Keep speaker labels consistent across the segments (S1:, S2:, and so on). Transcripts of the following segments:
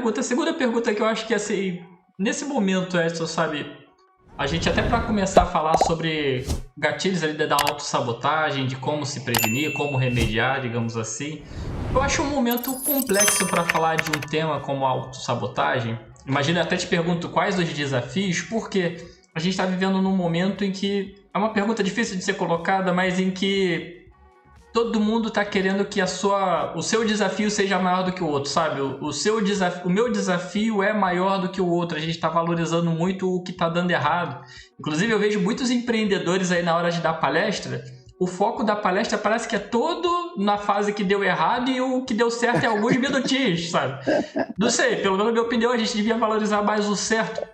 S1: pergunta. A segunda pergunta que eu acho que, assim, nesse momento, Edson, sabe, a gente até para começar a falar sobre gatilhos ali da autossabotagem, de como se prevenir, como remediar, digamos assim, eu acho um momento complexo para falar de um tema como a autossabotagem. Imagina, até te pergunto quais os desafios, porque a gente está vivendo num momento em que é uma pergunta difícil de ser colocada, mas em que todo mundo tá querendo que o seu desafio seja maior do que o outro, sabe? O meu desafio é maior do que o outro. A gente tá valorizando muito o que tá dando errado. Inclusive, eu vejo muitos empreendedores aí na hora de dar palestra. O foco da palestra parece que é todo na fase que deu errado e o que deu certo é alguns minutinhos, sabe? Não sei, pelo menos na minha opinião, a gente devia valorizar mais o certo.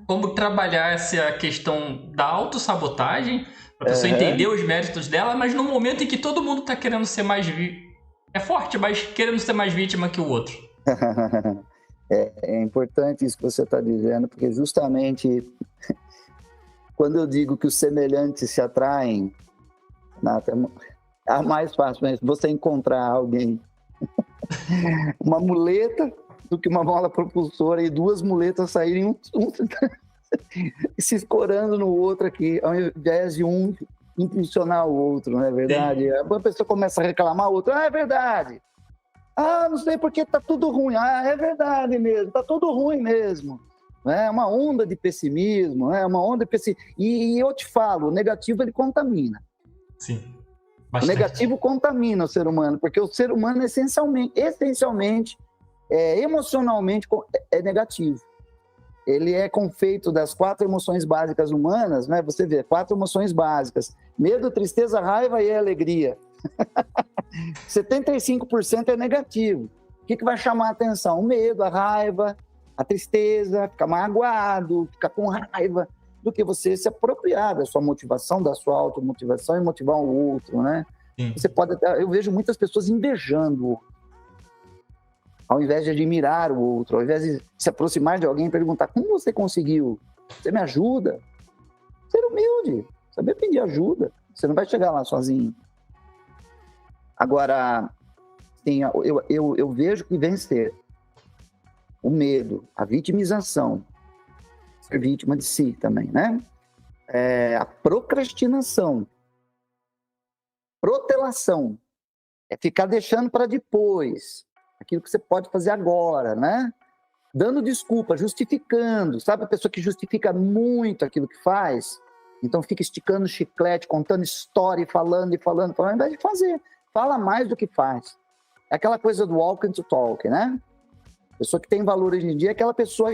S1: Como trabalhar essa questão da autossabotagem, para a pessoa entender os méritos dela, mas no momento em que todo mundo está querendo ser mais... É forte, mas querendo ser mais vítima que o outro.
S2: É importante isso que você está dizendo, porque justamente quando eu digo que os semelhantes se atraem, é mais fácil você encontrar alguém, uma muleta, do que uma mola propulsora e duas muletas saírem se escorando no outro aqui, ao invés de um impulsionar o outro, não é verdade? Sim. A pessoa começa a reclamar, o outro, é verdade. Não sei porque tá tudo ruim. É verdade mesmo, tá tudo ruim mesmo. É uma onda de pessimismo, uma onda de pessimismo. E eu te falo, o negativo ele contamina.
S1: Sim.
S2: Bastante. O negativo contamina o ser humano, porque o ser humano essencialmente, emocionalmente é negativo. Ele é confeito das 4 emoções básicas humanas, né? Você vê, 4 emoções básicas: medo, tristeza, raiva e alegria. 75% é negativo. O que vai chamar a atenção? O medo, a raiva, a tristeza, ficar magoado, ficar com raiva, do que você se apropriar da sua motivação, da sua automotivação e motivar o outro, né? Você pode até, eu vejo muitas pessoas invejando o outro, ao invés de admirar o outro, ao invés de se aproximar de alguém e perguntar: como você conseguiu? Você me ajuda? Ser humilde, saber pedir ajuda. Você não vai chegar lá sozinho. Agora, sim, eu vejo que vencer o medo, a vitimização, ser vítima de si também, né? A procrastinação, protelação, é ficar deixando para depois aquilo que você pode fazer agora, né? Dando desculpa, justificando, sabe a pessoa que justifica muito aquilo que faz? Então fica esticando o chiclete, contando história, falando, ao invés de fazer. Fala mais do que faz. É aquela coisa do walk and to talk, né? A pessoa que tem valor hoje em dia é aquela pessoa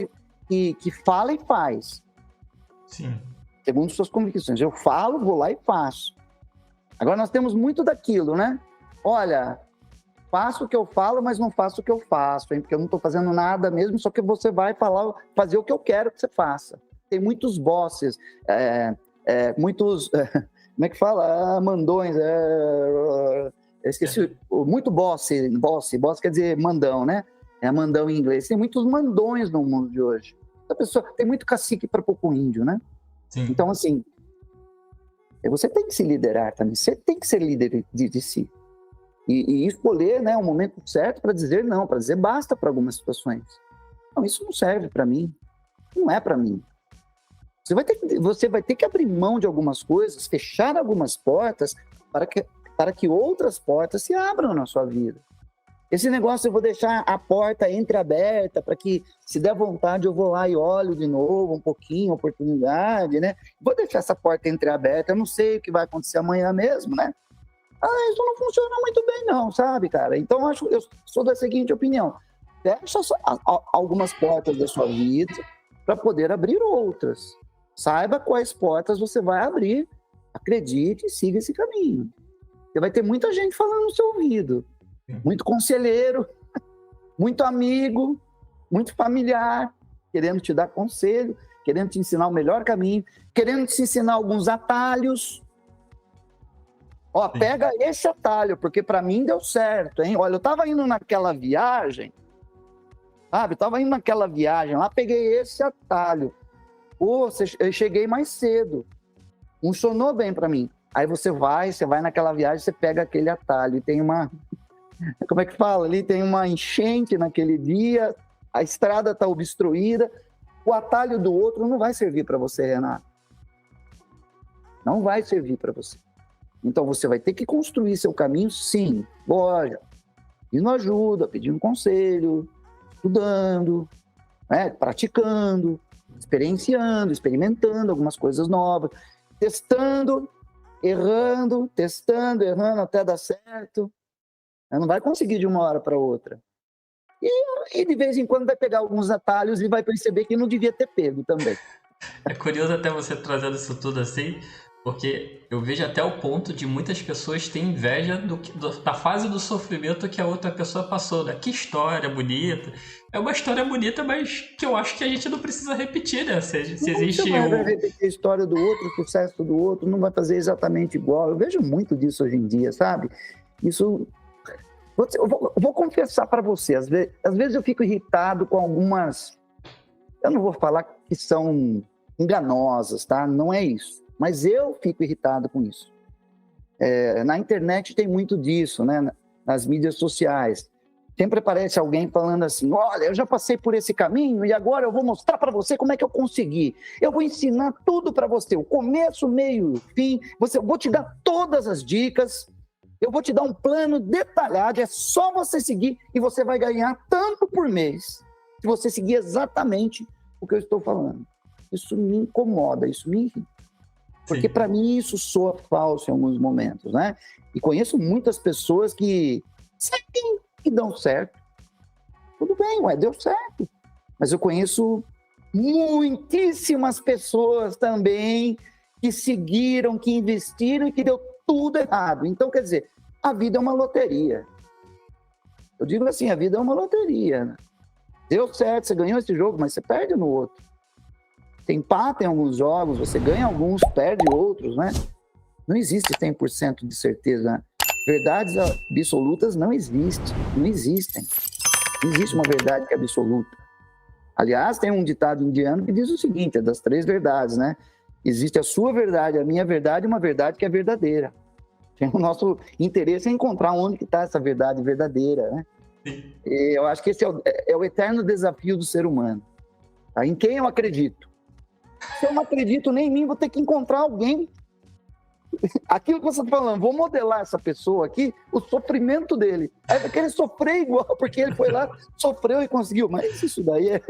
S2: que fala e faz.
S1: Sim.
S2: Segundo suas convicções. Eu falo, vou lá e faço. Agora nós temos muito daquilo, né? Olha, faço o que eu falo, mas não faço o que eu faço, hein? Porque eu não estou fazendo nada mesmo, só que você vai fazer o que eu quero que você faça. Tem muitos bosses, muitos... como é que fala? Mandões. Esqueci. Muito boss quer dizer mandão, né? É mandão em inglês. Tem muitos mandões no mundo de hoje. A pessoa, tem muito cacique para pouco índio, né?
S1: Sim.
S2: Então, assim, você tem que se liderar também. Você tem que ser líder de si. E escolher, né, o momento certo para dizer não, para dizer basta para algumas situações. Não, isso não serve para mim. Não é para mim. Você vai ter que abrir mão de algumas coisas, fechar algumas portas para que outras portas se abram na sua vida. Esse negócio eu vou deixar a porta entreaberta para que, se der vontade, eu vou lá e olho de novo um pouquinho, oportunidade, né? Vou deixar essa porta entreaberta, eu não sei o que vai acontecer amanhã mesmo, né? Isso não funciona muito bem não, sabe, cara? Então, eu sou da seguinte opinião: fecha algumas portas da sua vida para poder abrir outras. Saiba quais portas você vai abrir, acredite e siga esse caminho. Você vai ter muita gente falando no seu ouvido, muito conselheiro, muito amigo, muito familiar, querendo te dar conselho, querendo te ensinar o melhor caminho, querendo te ensinar alguns atalhos. Pega esse atalho, porque para mim deu certo, hein? Olha, eu estava indo naquela viagem, sabe? Lá, peguei esse atalho. Eu cheguei mais cedo. Funcionou bem para mim. Aí você vai naquela viagem, você pega aquele atalho. E tem uma... Como é que fala? Ali tem uma enchente naquele dia, a estrada está obstruída, o atalho do outro não vai servir para você, Renato. Não vai servir para você. Então, você vai ter que construir seu caminho, sim, lógico, pedindo ajuda, pedindo conselho, estudando, né, praticando, experienciando, experimentando algumas coisas novas, testando, errando até dar certo. Não vai conseguir de uma hora para outra. E de vez em quando vai pegar alguns atalhos e vai perceber que não devia ter pego também.
S1: É curioso até você trazendo isso tudo assim, porque eu vejo até o ponto de muitas pessoas terem inveja da fase do sofrimento que a outra pessoa passou, né? Que história bonita. É uma história bonita, mas que eu acho que a gente não precisa repetir, né? Se existe
S2: Você vai repetir a história do outro, o sucesso do outro, não vai fazer exatamente igual. Eu vejo muito disso hoje em dia, sabe? Isso... Eu vou confessar para você, às vezes eu fico irritado com algumas... Eu não vou falar que são enganosas, tá? Não é isso. Mas eu fico irritado com isso. Na internet tem muito disso, né? Nas mídias sociais. Sempre aparece alguém falando assim, olha, eu já passei por esse caminho e agora eu vou mostrar para você como é que eu consegui. Eu vou ensinar tudo para você, o começo, meio, fim. Eu vou te dar todas as dicas, eu vou te dar um plano detalhado, é só você seguir e você vai ganhar tanto por mês se você seguir exatamente o que eu estou falando. Isso me incomoda, isso me irrita. Porque para mim isso soa falso em alguns momentos, né? E conheço muitas pessoas que seguem e dão certo. Tudo bem, deu certo. Mas eu conheço muitíssimas pessoas também que seguiram, que investiram e que deu tudo errado. Então, quer dizer, a vida é uma loteria. Eu digo assim, a vida é uma loteria, né? Deu certo, você ganhou esse jogo, mas você perde no outro. Você empata em alguns jogos, você ganha alguns, perde outros, né? Não existe 100% de certeza, né? Verdades absolutas não existem. Não existe uma verdade que é absoluta. Aliás, tem um ditado indiano que diz o seguinte, é das 3 verdades, né? Existe a sua verdade, a minha verdade e uma verdade que é verdadeira. O nosso interesse é encontrar onde que está essa verdade verdadeira, né? E eu acho que esse é o eterno desafio do ser humano. Tá? Em quem eu acredito? Se eu não acredito nem em mim, vou ter que encontrar alguém. Aquilo que você está falando, vou modelar essa pessoa aqui, o sofrimento dele. Aí vai querer sofrer igual, porque ele foi lá, sofreu e conseguiu. Mas isso daí é...